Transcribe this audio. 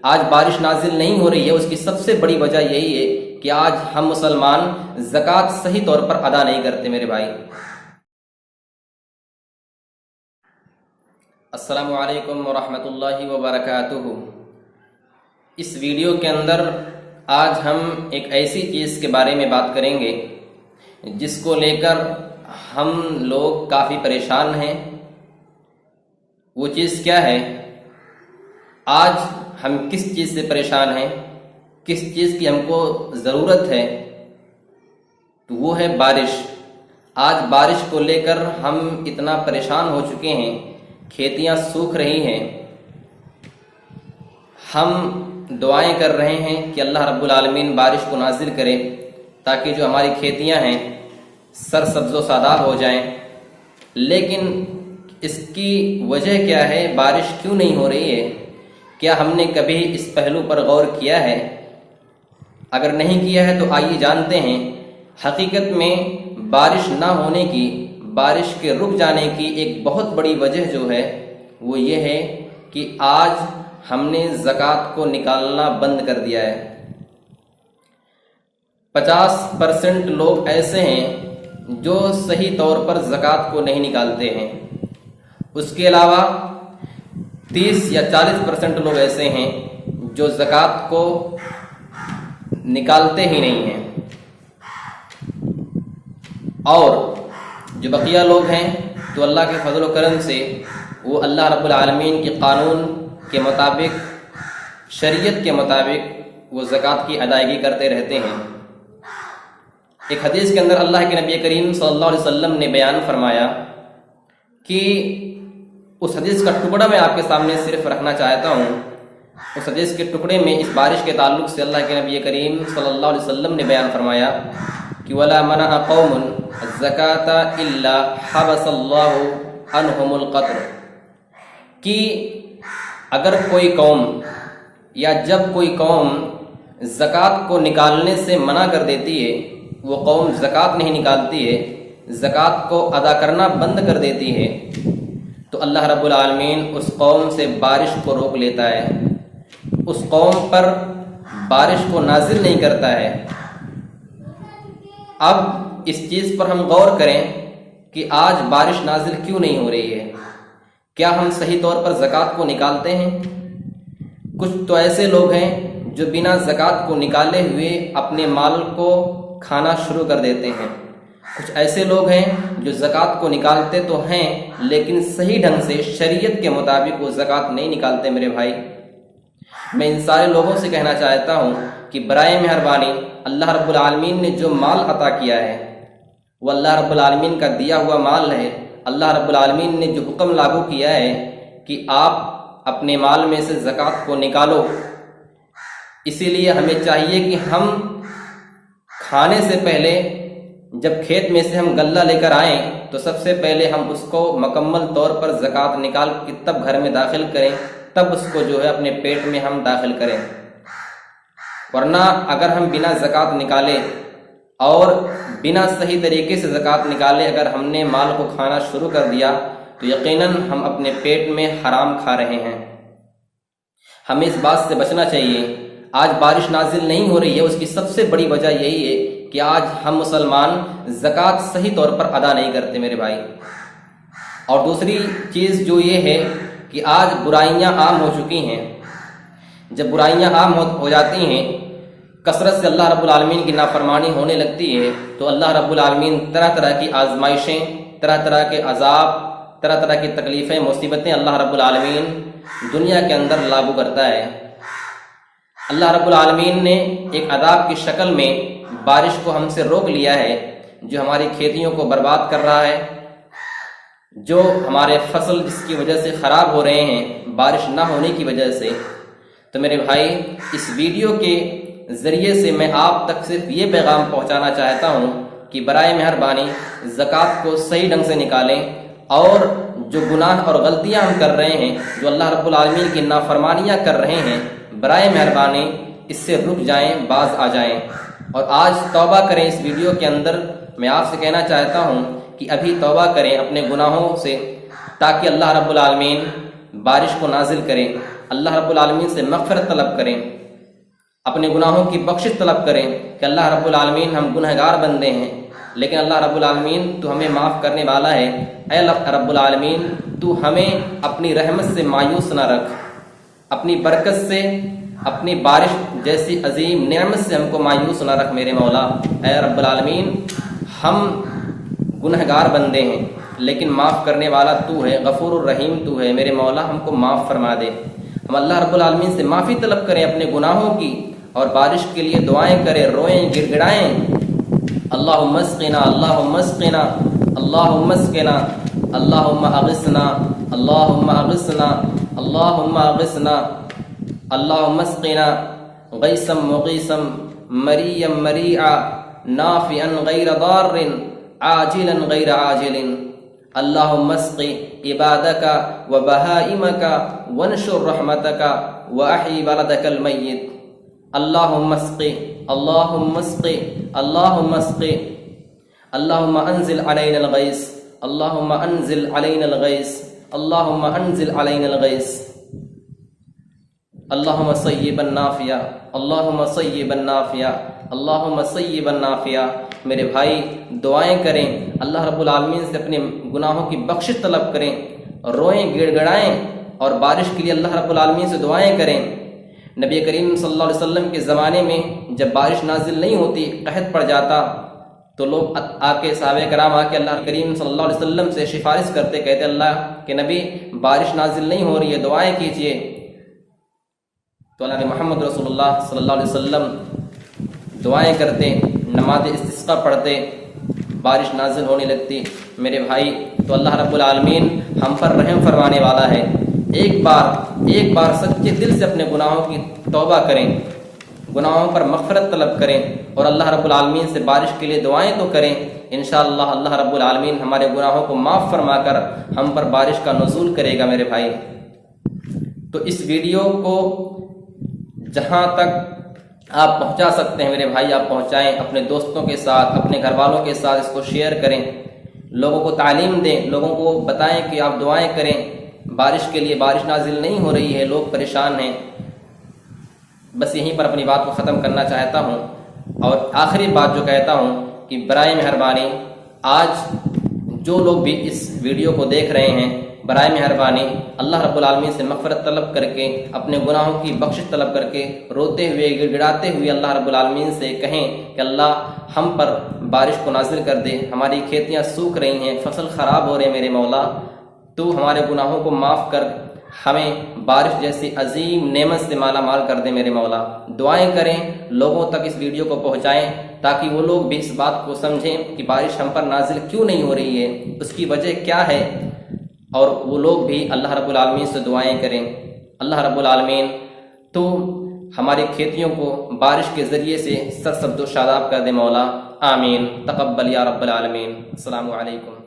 آج بارش نازل نہیں ہو رہی ہے، اس کی سب سے بڑی وجہ یہی ہے کہ آج ہم مسلمان زکوٰۃ صحیح طور پر ادا نہیں کرتے میرے بھائی۔ السلام علیکم ورحمۃ اللہ وبرکاتہ۔ اس ویڈیو کے اندر آج ہم ایک ایسی چیز کے بارے میں بات کریں گے جس کو لے کر ہم لوگ کافی پریشان ہیں۔ وہ چیز کیا ہے؟ آج ہم کس چیز سے پریشان ہیں، کس چیز کی ہم کو ضرورت ہے؟ تو وہ ہے بارش۔ آج بارش کو لے کر ہم اتنا پریشان ہو چکے ہیں، کھیتیاں سوکھ رہی ہیں۔ ہم دعائیں کر رہے ہیں کہ اللہ رب العالمین بارش کو نازل کرے تاکہ جو ہماری کھیتیاں ہیں سرسبز و شاداب ہو جائیں، لیکن اس کی وجہ کیا ہے؟ بارش کیوں نہیں ہو رہی ہے؟ کیا ہم نے کبھی اس پہلو پر غور کیا ہے؟ اگر نہیں کیا ہے تو آئیے جانتے ہیں۔ حقیقت میں بارش نہ ہونے کی، بارش کے رک جانے کی ایک بہت بڑی وجہ جو ہے وہ یہ ہے کہ آج ہم نے زکوٰۃ کو نکالنا بند کر دیا ہے۔ 50% لوگ ایسے ہیں جو صحیح طور پر زکوٰۃ کو نہیں نکالتے ہیں۔ اس کے علاوہ 30 یا 40% لوگ ایسے ہیں جو زکوٰۃ کو نکالتے ہی نہیں ہیں، اور جو بقیہ لوگ ہیں تو اللہ کے فضل و کرم سے وہ اللہ رب العالمین کے قانون کے مطابق، شریعت کے مطابق وہ زکوٰۃ کی ادائیگی کرتے رہتے ہیں۔ ایک حدیث کے اندر اللہ کے نبی کریم صلی اللہ علیہ وسلم نے بیان فرمایا کہ اس حدیث کا ٹکڑا میں آپ کے سامنے صرف رکھنا چاہتا ہوں۔ اس حدیث کے ٹکڑے میں اس بارش کے تعلق سے اللہ کے نبی کریم صلی اللہ علیہ وسلم نے بیان فرمایا کہ وَلَا مَنَعَ قَوْمٌ الزَّكَاةَ إِلَّا حَبَسَ اللَّهُ عَنْهُمُ الْقَطْرَ، کہ اگر کوئی قوم یا جب کوئی قوم زکوٰۃ کو نکالنے سے منع کر دیتی ہے، وہ قوم زکوٰۃ نہیں نکالتی ہے، زکوٰۃ کو ادا کرنا بند کر دیتی ہے، تو اللہ رب العالمین اس قوم سے بارش کو روک لیتا ہے، اس قوم پر بارش کو نازل نہیں کرتا ہے۔ اب اس چیز پر ہم غور کریں کہ آج بارش نازل کیوں نہیں ہو رہی ہے؟ کیا ہم صحیح طور پر زکوٰۃ کو نکالتے ہیں؟ کچھ تو ایسے لوگ ہیں جو بنا زکوٰۃ کو نکالے ہوئے اپنے مال کو کھانا شروع کر دیتے ہیں۔ کچھ ایسے لوگ ہیں جو زکوٰۃ کو نکالتے تو ہیں لیکن صحیح ڈھنگ سے شریعت کے مطابق وہ زکوٰۃ نہیں نکالتے میرے بھائی۔ میں ان سارے لوگوں سے کہنا چاہتا ہوں کہ برائے مہربانی اللہ رب العالمین نے جو مال عطا کیا ہے وہ اللہ رب العالمین کا دیا ہوا مال ہے۔ اللہ رب العالمین نے جو حکم لاگو کیا ہے کہ آپ اپنے مال میں سے زکوٰۃ کو نکالو، اسی لیے ہمیں چاہیے کہ ہم کھانے سے پہلے جب کھیت میں سے ہم غلہ لے کر آئیں تو سب سے پہلے ہم اس کو مکمل طور پر زکوٰۃ نکال کے تب گھر میں داخل کریں، تب اس کو جو ہے اپنے پیٹ میں ہم داخل کریں۔ ورنہ اگر ہم بنا زکوٰۃ نکالے اور بنا صحیح طریقے سے زکوٰۃ نکالے اگر ہم نے مال کو کھانا شروع کر دیا تو یقیناً ہم اپنے پیٹ میں حرام کھا رہے ہیں۔ ہمیں اس بات سے بچنا چاہیے۔ آج بارش نازل نہیں ہو رہی ہے، اس کی سب سے بڑی وجہ یہی ہے کہ آج ہم مسلمان زکوٰۃ صحیح طور پر ادا نہیں کرتے میرے بھائی۔ اور دوسری چیز جو یہ ہے کہ آج برائیاں عام ہو چکی ہیں۔ جب برائیاں عام ہو جاتی ہیں، کثرت سے اللہ رب العالمین کی نافرمانی ہونے لگتی ہے، تو اللہ رب العالمین طرح طرح کی آزمائشیں، طرح طرح کے عذاب، طرح طرح کی تکلیفیں، مصیبتیں اللہ رب العالمین دنیا کے اندر لاگو کرتا ہے۔ اللہ رب العالمین نے ایک عذاب کی شکل میں بارش کو ہم سے روک لیا ہے، جو ہماری کھیتیوں کو برباد کر رہا ہے، جو ہمارے فصل جس کی وجہ سے خراب ہو رہے ہیں بارش نہ ہونے کی وجہ سے۔ تو میرے بھائی، اس ویڈیو کے ذریعے سے میں آپ تک صرف یہ پیغام پہنچانا چاہتا ہوں کہ برائے مہربانی زکوٰۃ کو صحیح ڈھنگ سے نکالیں، اور جو گناہ اور غلطیاں ہم کر رہے ہیں، جو اللہ رب العالمین کی نافرمانیاں کر رہے ہیں، برائے مہربانی اس سے رک جائیں، باز آ جائیں، اور آج توبہ کریں۔ اس ویڈیو کے اندر میں آپ سے کہنا چاہتا ہوں کہ ابھی توبہ کریں اپنے گناہوں سے، تاکہ اللہ رب العالمین بارش کو نازل کریں، اللہ رب العالمین سے مغفرت طلب کریں، اپنے گناہوں کی بخشش طلب کریں کہ اللہ رب العالمین ہم گنہگار بندے ہیں، لیکن اللہ رب العالمین تو ہمیں معاف کرنے والا ہے۔ اے رب العالمین تو ہمیں اپنی رحمت سے مایوس نہ رکھ، اپنی برکت سے، اپنی بارش جیسی عظیم نعمت سے ہم کو مایوس نہ رکھ میرے مولا۔ اے رب العالمین ہم گنہگار بندے ہیں لیکن معاف کرنے والا تو ہے، غفور الرحیم تو ہے، میرے مولا ہم کو معاف فرما دے۔ ہم اللہ رب العالمین سے معافی طلب کریں اپنے گناہوں کی، اور بارش کے لیے دعائیں کریں، روئیں، گڑ گڑائیں۔ اللہم اسقنا، اللہم اسقنا، اللہم اسقنا، اللہم اغثنا، اللہم اغثنا، اللہم اغثنا، اللہم اسقنا غیثا مغیثا مریا مریعا نافعا غیر ضار عاجلا غیر عاجل۔ اللہم اسق عبادک و بہائمک وانشر رحمتک واحی بلدک المیت۔ اللہم اسق، اللہم اسق، اللہم اسق، اللہم انزل علینا الغیث، اللہم انزل علینا الغیث، اللہم انزل علینا الغیث۔ اللہم صیبا نافعا، اللہم صیبا نافعا، اللہم صیبا نافعا۔ میرے بھائی دعائیں کریں، اللہ رب العالمین سے اپنے گناہوں کی بخشش طلب کریں، روئیں، گڑ گڑائیں، اور بارش کے لیے اللہ رب العالمین سے دعائیں کریں۔ نبی کریم صلی اللہ علیہ وسلم کے زمانے میں جب بارش نازل نہیں ہوتی، قحط پڑ جاتا، تو لوگ آ کے صحابہ کرام آ کے اللہ کریم صلی اللہ علیہ وسلم سے سفارش کرتے، کہتے اللہ کہ نبی بارش نازل نہیں ہو رہی ہے، دعائیں کیجئے۔ تو اللہ محمد رسول اللہ صلی اللہ علیہ وسلم دعائیں کرتے، نماز استسقاء پڑھتے، بارش نازل ہونے لگتی۔ میرے بھائی تو اللہ رب العالمین ہم پر رحم فرمانے والا ہے۔ ایک بار سچے دل سے اپنے گناہوں کی توبہ کریں، گناہوں پر مغفرت طلب کریں، اور اللہ رب العالمین سے بارش کے لیے دعائیں تو کریں۔ انشاءاللہ اللہ رب العالمین ہمارے گناہوں کو معاف فرما کر ہم پر بارش کا نزول کرے گا میرے بھائی۔ تو اس ویڈیو کو جہاں تک آپ پہنچا سکتے ہیں میرے بھائی آپ پہنچائیں، اپنے دوستوں کے ساتھ، اپنے گھر والوں کے ساتھ اس کو شیئر کریں، لوگوں کو تعلیم دیں، لوگوں کو بتائیں کہ آپ دعائیں کریں بارش کے لیے۔ بارش نازل نہیں ہو رہی ہے، لوگ پریشان ہیں۔ بس یہیں پر اپنی بات کو ختم کرنا چاہتا ہوں، اور آخری بات جو کہتا ہوں کہ برائے مہربانی آج جو لوگ بھی اس ویڈیو کو دیکھ رہے ہیں، برائے مہربانی اللہ رب العالمین سے مغفرت طلب کر کے، اپنے گناہوں کی بخشش طلب کر کے، روتے ہوئے، گڑ گڑاتے ہوئے اللہ رب العالمین سے کہیں کہ اللہ ہم پر بارش کو نازل کر دے، ہماری کھیتیاں سوکھ رہی ہیں، فصل خراب ہو رہے ہیں، میرے مولا تو ہمارے گناہوں کو معاف کر ہمیں بارش جیسی عظیم نعمت سے مالا مال کر دے میرے مولا۔ دعائیں کریں، لوگوں تک اس ویڈیو کو پہنچائیں تاکہ وہ لوگ بھی اس بات کو سمجھیں کہ بارش ہم پر نازل کیوں نہیں ہو رہی ہے، اس کی وجہ کیا ہے، اور وہ لوگ بھی اللہ رب العالمین سے دعائیں کریں۔ اللہ رب العالمین تو ہماری کھیتیوں کو بارش کے ذریعے سے سرسبز و شاداب کر دے مولا، آمین۔ تقبل یا رب العالمین۔ السلام علیکم۔